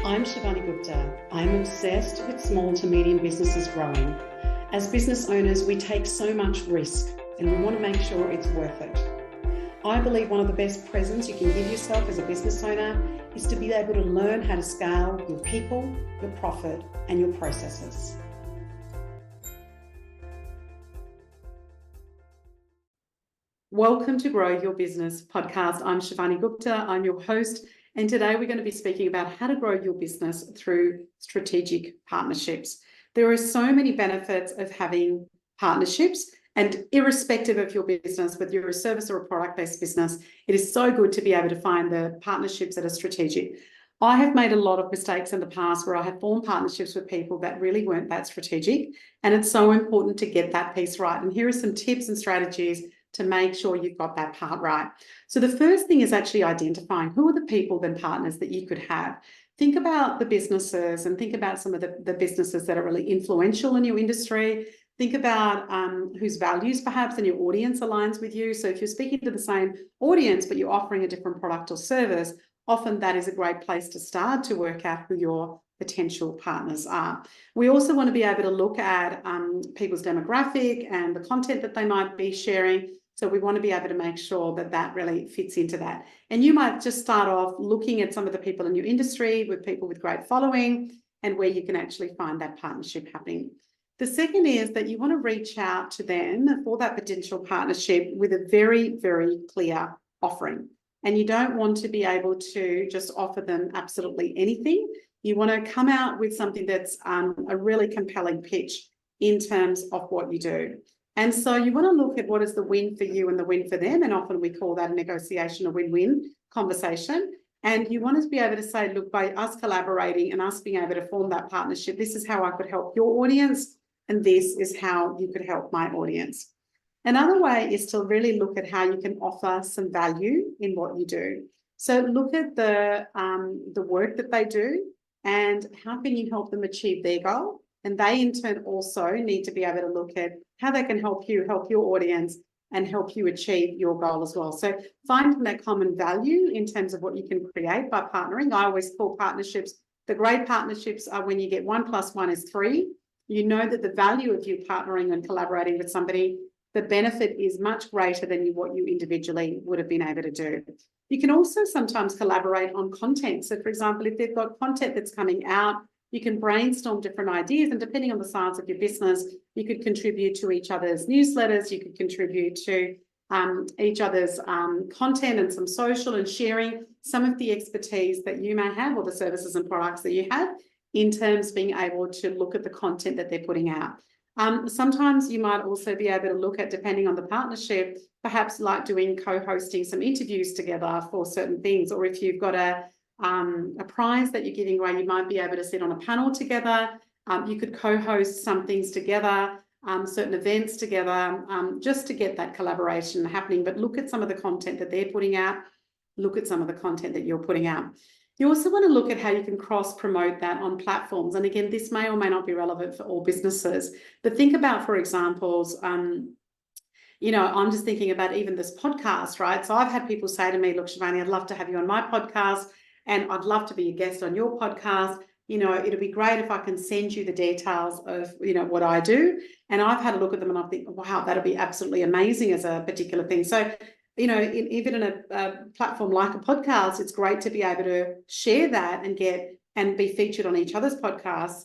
I'm Shivani Gupta. I'm obsessed with small to medium businesses growing. As business owners, we take so much risk and we want to make sure it's worth it. I believe one of the best presents you can give yourself as a business owner is to be able to learn how to scale your people, your profit, and your processes. Welcome to Grow Your Business podcast. I'm Shivani Gupta. I'm your host. And today we're going to be speaking about how to grow your business through strategic partnerships. There are so many benefits of having partnerships, and irrespective of your business, whether you're a service or a product-based business, it is so good to be able to find the partnerships that are strategic. I have made a lot of mistakes in the past where I have formed partnerships with people that really weren't that strategic, and it's so important to get that piece right. And here are some tips and strategies to make sure you've got that part right. So the first thing is actually identifying who are the people and partners that you could have. Think about the businesses and think about some of the businesses that are really influential in your industry. Think about whose values perhaps and your audience aligns with you. So if you're speaking to the same audience, but you're offering a different product or service, often that is a great place to start to work out who your potential partners are. We also want to be able to look at people's demographic and the content that they might be sharing. So we want to be able to make sure that that really fits into that. And you might just start off looking at some of the people in your industry with people with great following and where you can actually find that partnership happening. The second is that you want to reach out to them for that potential partnership with a very, very clear offering. And you don't want to be able to just offer them absolutely anything. You want to come out with something that's a really compelling pitch in terms of what you do. And so you want to look at what is the win for you and the win for them. And often we call that a negotiation, a win-win conversation. And you want to be able to say, look, by us collaborating and us being able to form that partnership, this is how I could help your audience. And this is how you could help my audience. Another way is to really look at how you can offer some value in what you do. So look at the work that they do and how can you help them achieve their goal. And they in turn also need to be able to look at how they can help you, help your audience, and help you achieve your goal as well. So finding that common value in terms of what you can create by partnering. I always call partnerships, the great partnerships are when you get 1 + 1 is 3. You know that the value of you partnering and collaborating with somebody, the benefit is much greater than what you individually would have been able to do. You can also sometimes collaborate on content. So for example, if they've got content that's coming out, you can brainstorm different ideas, and depending on the size of your business, you could contribute to each other's newsletters, you could contribute to each other's content and some social and sharing some of the expertise that you may have or the services and products that you have in terms of being able to look at the content that they're putting out. Sometimes you might also be able to look at, depending on the partnership, perhaps like doing co-hosting some interviews together for certain things, or if you've got a prize that you're giving away, you might be able to sit on a panel together. You could co-host some things together, certain events together, just to get that collaboration happening. But look at some of the content that they're putting out. Look at some of the content that you're putting out. You also want to look at how you can cross-promote that on platforms. And again, this may or may not be relevant for all businesses. But think about, for examples, I'm just thinking about even this podcast, right? So I've had people say to me, look, Shivani, I'd love to have you on my podcast, and I'd love to be a guest on your podcast. It'll be great if I can send you the details of, what I do. And I've had a look at them and I think, wow, that'll be absolutely amazing as a particular thing. So, even in a platform like a podcast, it's great to be able to share that and be featured on each other's podcasts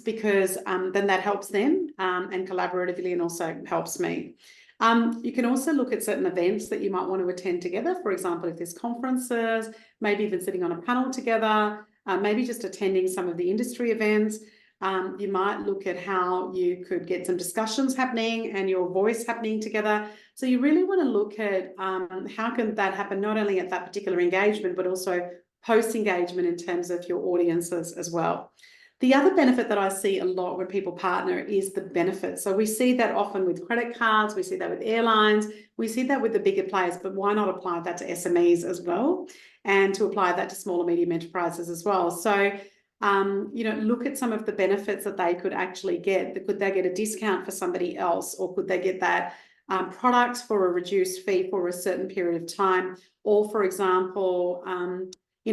because then that helps them and collaboratively, and also helps me. You can also look at certain events that you might want to attend together. For example, if there's conferences, maybe even sitting on a panel together, maybe just attending some of the industry events. You might look at how you could get some discussions happening and your voice happening together. So you really want to look at how can that happen, not only at that particular engagement, but also post-engagement in terms of your audiences as well. The other benefit that I see a lot when people partner is the benefit. So we see that often with credit cards, we see that with airlines, we see that with the bigger players, but why not apply that to SMEs as well, and to apply that to small and medium enterprises as well. So, look at some of the benefits that they could actually get. Could they get a discount for somebody else, or could they get that products for a reduced fee for a certain period of time? Or, for example,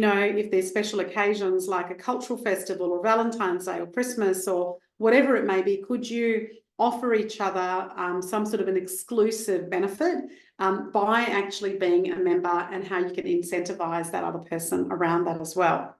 if there's special occasions like a cultural festival or Valentine's Day or Christmas or whatever it may be, could you offer each other some sort of an exclusive benefit by actually being a member, and how you can incentivize that other person around that as well.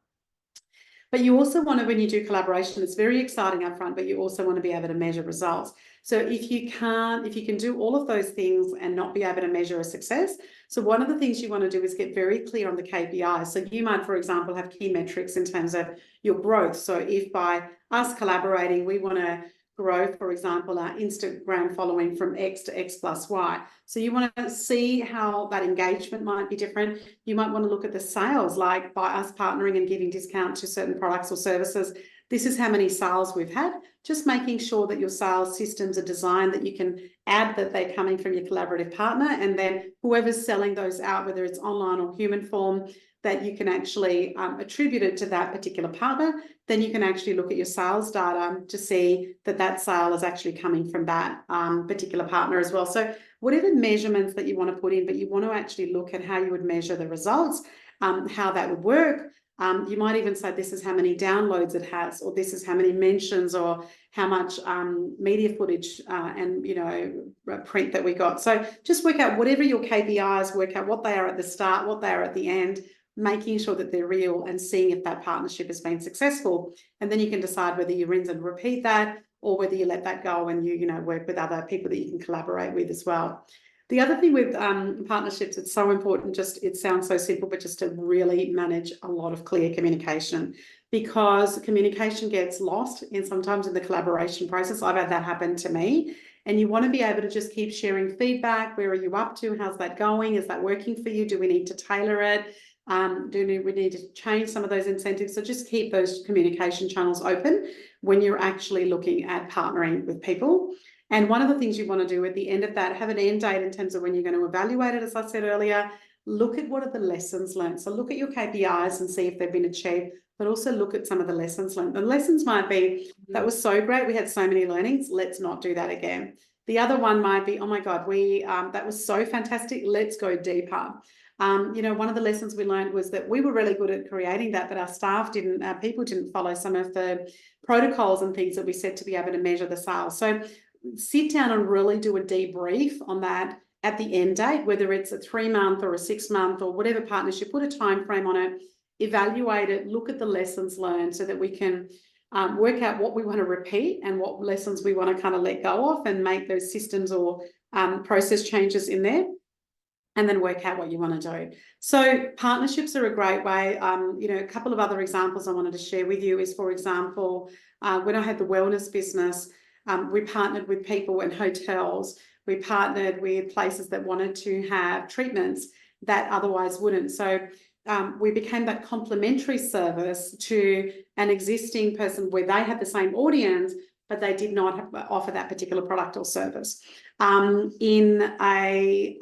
But you also want to, when you do collaboration, it's very exciting up front, but you also want to be able to measure results. So if you can do all of those things and not be able to measure a success, so one of the things you want to do is get very clear on the KPIs. So you might, for example, have key metrics in terms of your growth. So if by us collaborating, we want to grow, for example, our Instagram following from X to X plus Y. So you want to see how that engagement might be different. You might want to look at the sales, like by us partnering and giving discount to certain products or services. This is how many sales we've had. Just making sure that your sales systems are designed that you can add that they're coming from your collaborative partner, and then whoever's selling those out, whether it's online or human form, that you can actually attribute it to that particular partner. Then you can actually look at your sales data to see that that sale is actually coming from that particular partner as well. So whatever measurements that you want to put in, but you want to actually look at how you would measure the results, how that would work. You might even say this is how many downloads it has, or this is how many mentions, or how much media footage and print that we got. So just work out whatever your KPIs, work out what they are at the start, what they are at the end, making sure that they're real and seeing if that partnership has been successful. And then you can decide whether you rinse and repeat that, or whether you let that go and you work with other people that you can collaborate with as well. The other thing with partnerships, it's so important, it sounds so simple, but just to really manage a lot of clear communication, because communication gets lost sometimes in the collaboration process. I've had that happen to me. And you want to be able to just keep sharing feedback. Where are you up to? How's that going? Is that working for you? Do we need to tailor it? Do we need to change some of those incentives? So just keep those communication channels open when you're actually looking at partnering with people. And one of the things you want to do at the end of that, have an end date in terms of when you're going to evaluate it, as I said earlier. Look at what are the lessons learned. So look at your KPIs and see if they've been achieved, but also look at some of the lessons learned. The lessons might be, that was so great, we had so many learnings, let's not do that again. The other one might be, oh my God, that was so fantastic, let's go deeper. One of the lessons we learned was that we were really good at creating that, but our people didn't follow some of the protocols and things that we said to be able to measure the sales. So sit down and really do a debrief on that at the end date, whether it's a 3-month or a 6-month or whatever partnership, put a time frame on it, evaluate it, look at the lessons learned so that we can work out what we want to repeat and what lessons we want to kind of let go of and make those systems or process changes in there, and then work out what you want to do. So partnerships are a great way. A couple of other examples I wanted to share with you is, for example, when I had the wellness business, we partnered with people in hotels. We partnered with places that wanted to have treatments that otherwise wouldn't. So we became that complementary service to an existing person where they had the same audience, but they did not offer that particular product or service. When I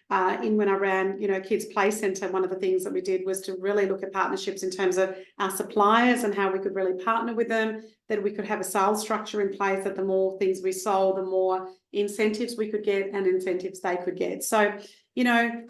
ran, Kids Play Centre, one of the things that we did was to really look at partnerships in terms of our suppliers and how we could really partner with them, that we could have a sales structure in place, that the more things we sold, the more incentives we could get and incentives they could get. So,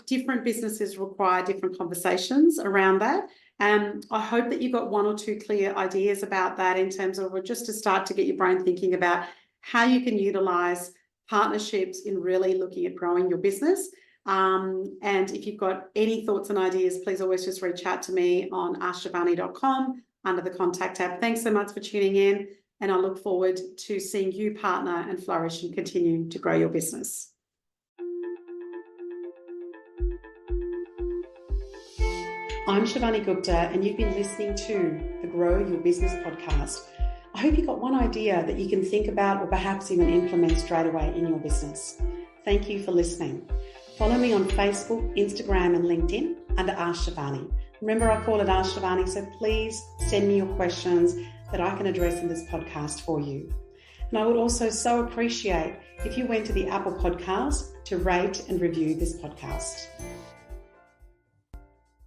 different businesses require different conversations around that. And I hope that you got 1 or 2 clear ideas about that in terms of, just to start to get your brain thinking about how you can utilize partnerships in really looking at growing your business. And if you've got any thoughts and ideas, please always just reach out to me on askshivani.com under the contact tab. Thanks so much for tuning in, and I look forward to seeing you partner and flourish and continue to grow your business. I'm Shivani Gupta, and you've been listening to the Grow Your Business podcast. I hope you got one idea that you can think about or perhaps even implement straight away in your business. Thank you for listening. Follow me on Facebook, Instagram, and LinkedIn under Ask Shivani. Remember, I call it Ask Shivani, so please send me your questions that I can address in this podcast for you. And I would also so appreciate if you went to the Apple Podcast to rate and review this podcast.